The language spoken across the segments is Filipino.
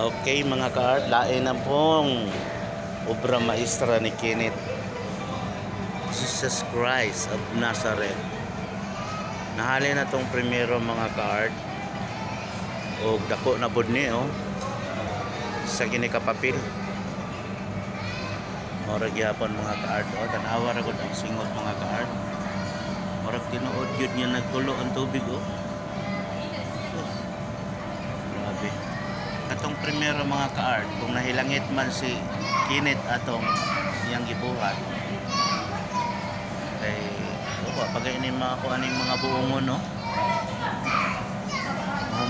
Okay mga ka-art, lain na pong obra maestra ni Kenneth, Jesus Christ of Nazareth. Nahali na tong primero mga ka-art. O dako na pod ni sa kini kapapil. Murag gyapon mga ka-art. Tanawa ra gud ang singot mga ka-art. Murag tinuod gyud niya nagtulo ang tubig Grabe. Katong primero mga ka-art, kung nahilangit man si Kenneth atong iyang gibuhat, kay pag ini mga kuaning mga buongon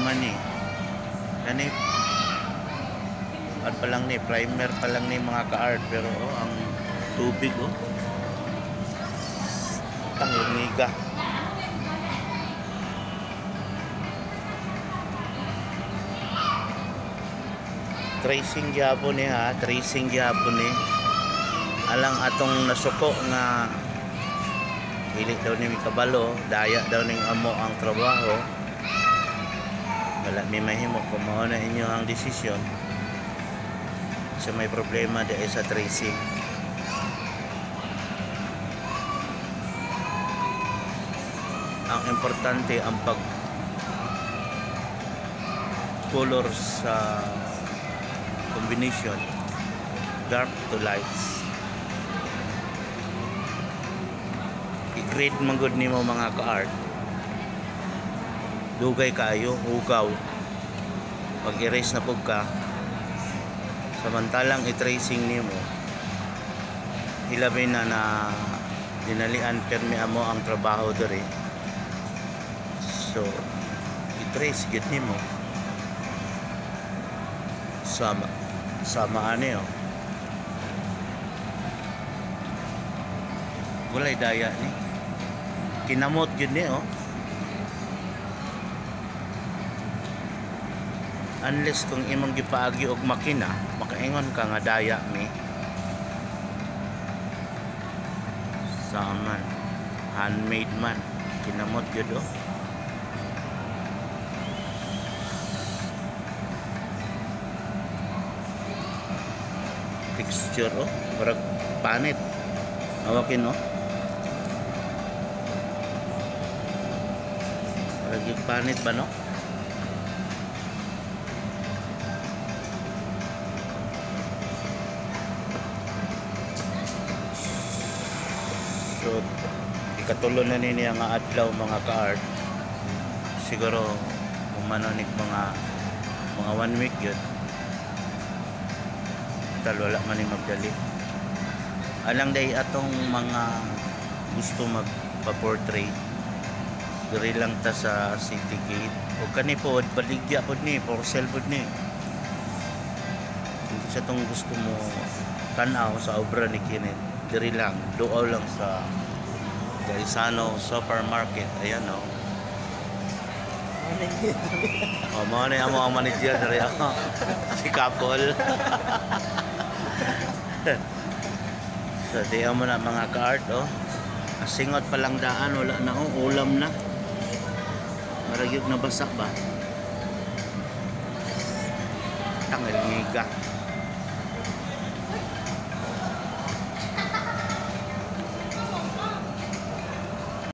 mani kani pa lang ni primer pa lang ni mga ka-art, pero ang tubig tangiga. Tracing gyapon ni tracing gyapon ni alang atong nasuko nga dili daw ni kabalo, daya daw ning amo ang trabaho. Wala may mahimo kung mao na inyo ang desisyon. So may problema dahil sa tracing. Ang importante ang pag color sa combination, dark to lights. I-grade man gud nimo mga ka-art. Dugay kayo, hugaw. Pag erase na pug ka, samantalang i-tracing nimo, hilabi na dinalian permi amo ang trabaho diri. So i-trace gid nimo sama ani walay daya ni kinamot gid ni unless kung imong gipaagi og makina, makaingon ka nga daya mi saman handmade man kinamot gid texture parang panit awakin parang yung panit ba so ikatulo na niya nga adlaw mga ka-art, siguro umanonik mga 1 week yun. Wala man ni magdali alang day atong mga gusto magpa-portrait diri lang ta sa city gate o kani po baligya pod ni porcel pod ni kung sa tong gusto mo tanaw sa obra ni Kenneth diri lang duaw lang sa Gaisano Supermarket. Ayan mo na ang manager dari ako si Kapol. So diyan mo na mga ka-art asingot pa lang daan, wala na ulam na maragyog na basa ba tangil ngiga.